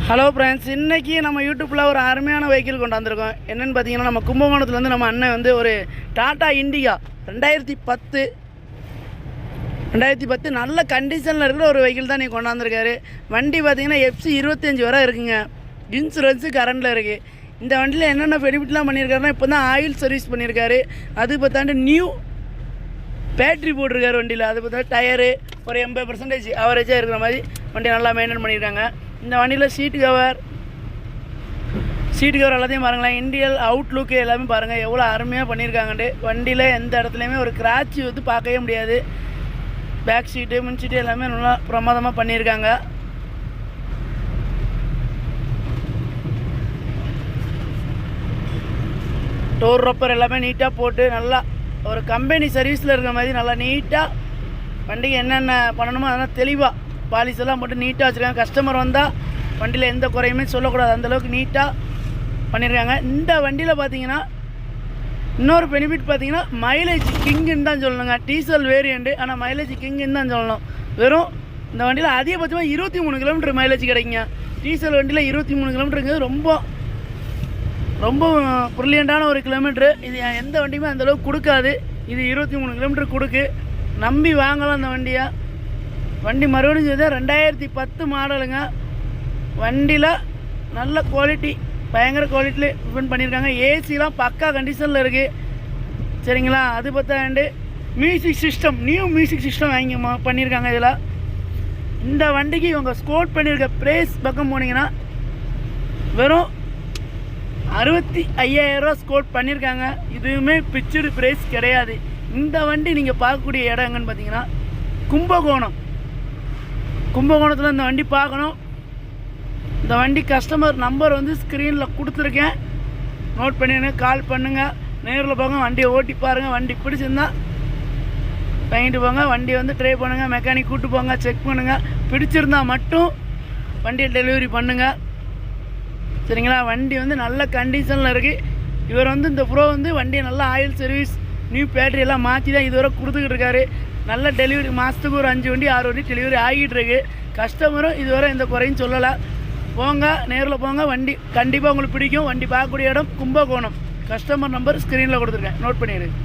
Hello friends, இன்றைக்கி நம்ம யூடியூப்பில் ஒரு அருமையான வெஹிக்கிள் கொண்டாந்துருக்கோம். என்னென்னு பார்த்தீங்கன்னா, நம்ம கும்பகோணத்துலேருந்து நம்ம அண்ணன் வந்து ஒரு டாடா இண்டிகா 2010 நல்ல கண்டிஷனில் இருக்கிற ஒரு வெஹிக்கிள் தான் நீங்கள் கொண்டாந்துருக்காரு. வண்டி பார்த்தீங்கன்னா FC 25 வரை இருக்குங்க. இன்சூரன்ஸு கரண்டில் இருக்குது. இந்த வண்டியில் என்னென்ன பெனிஃபிட்லாம் பண்ணியிருக்காருன்னா, இப்போ தான் ஆயில் சர்வீஸ் பண்ணியிருக்காரு. அது பார்த்தாண்டு நியூ பேட்ரி போட்டிருக்காரு வண்டியில். அது பார்த்தா டயரு ஒரு 80% ஆவரேஜாக இருக்கிற மாதிரி வண்டி நல்லா மெயின்டைன் பண்ணியிருக்காங்க. இந்த வண்டியில் சீட்டு கவர் எல்லாத்தையும் பாருங்களேன். இண்டியல் அவுட்லுக்கு எல்லாமே பாருங்கள் எவ்வளோ அருமையாக பண்ணியிருக்காங்கன்ட்டு. வண்டியில் எந்த இடத்துலையுமே ஒரு கிராட்ச் வந்து பார்க்கவே முடியாது. பேக் சீட்டு முன் சீட்டு எல்லாமே நல்லா பிரமாதமாக பண்ணியிருக்காங்க. டோர் ரப்பர் எல்லாமே நீட்டாக போட்டு நல்லா ஒரு கம்பெனி சர்வீஸில் இருக்கிற மாதிரி நல்லா நீட்டாக வண்டிக்கு என்னென்ன பண்ணணுமோ அதெல்லாம் தெளிவாக பாலிஸ் எல்லாம் போட்டு நீட்டாக வச்சுருக்காங்க. கஸ்டமர் வந்தால் வண்டியில் எந்த குறையுமே சொல்லக்கூடாது, அந்தளவுக்கு நீட்டாக பண்ணியிருக்காங்க. இந்த வண்டியில் பார்த்தீங்கன்னா இன்னொரு பெனிஃபிட் பார்த்தீங்கன்னா மைலேஜ் கிங்குன்னு தான் சொல்லணுங்க. டீசல் வேரியண்ட்டு, ஆனால் மைலேஜ் கிங்குன்னு தான் சொல்லணும். வெறும் இந்த வண்டியில் அதிகபட்சமாக 23 கிலோமீட்டர் மைலேஜ் கிடைக்குங்க. டீசல் வண்டியில் 23 கிலோமீட்டருங்கிறது ரொம்ப ப்ரில்லியண்ட்டான ஒரு கிலோமீட்ரு. இது எந்த வண்டியுமே அந்தளவுக்கு கொடுக்காது. இது 23 கிலோமீட்டர் கொடுக்கு. நம்பி வாங்கலாம் அந்த வண்டியை. வண்டி மறுபடியும் சொல்லி 2010 மாடலுங்க. வண்டியில் நல்ல குவாலிட்டி, பயங்கர குவாலிட்டியில் ஃபிட் பண்ணியிருக்காங்க. ஏசிலாம் பக்கா கண்டிஷனில் இருக்குது. சரிங்களா? அது பார்த்தாண்டு music system, new music system வாங்கி பண்ணியிருக்காங்க. இதில் இந்த வண்டிக்கு இவங்க ஸ்கோட் பண்ணியிருக்க ப்ரைஸ் பக்கம் போனீங்கன்னா வெறும் 65,000 ஸ்கோட் பண்ணியிருக்காங்க. இதுவுமே பிக்சரு ப்ரைஸ் கிடையாது. இந்த வண்டி நீங்கள் பார்க்கக்கூடிய இடம் எங்கன்னு பார்த்தீங்கன்னா கும்பகோணத்தில் இந்த வண்டி பார்க்கணும். இந்த வண்டி கஸ்டமர் நம்பர் வந்து ஸ்க்ரீனில் கொடுத்துருக்கேன், நோட் பண்ணிடுங்க. கால் பண்ணுங்கள், நேரில் போங்க, வண்டியை ஓட்டி பாருங்கள். வண்டி பிடிச்சிருந்தா வாங்கிட்டு போங்க. வண்டி வந்து ட்ரை பண்ணுங்கள், மெக்கானிக் கூப்பிட்டு போங்க, செக் பண்ணுங்கள். பிடிச்சிருந்தால் மட்டும் வண்டியை டெலிவரி பண்ணுங்கள். சரிங்களா? வண்டி வந்து நல்ல கண்டிஷனில் இருக்குது. இவர் வந்து இந்த ப்ரோ வந்து வண்டியை நல்லா ஆயில் சர்வீஸ், நியூ பேட்டரி எல்லாம் மாற்றி தான் இதுவரை கொடுத்துக்கிட்டு இருக்காரு. நல்ல டெலிவரி, மாதத்துக்கு ஒரு 5 வண்டி 6 வண்டி டெலிவரி ஆகிட்டு இருக்கு. கஸ்டமரும் இதுவரை எந்த குறையும் சொல்லலை. போங்க, நேரில் போங்க, வண்டி கண்டிப்பாக உங்களுக்கு பிடிக்கும். வண்டி பார்க்கக்கூடிய இடம் கும்பகோணம். கஸ்டமர் நம்பர் ஸ்க்ரீனில் கொடுத்துருக்கேன், நோட் பண்ணிடுங்க.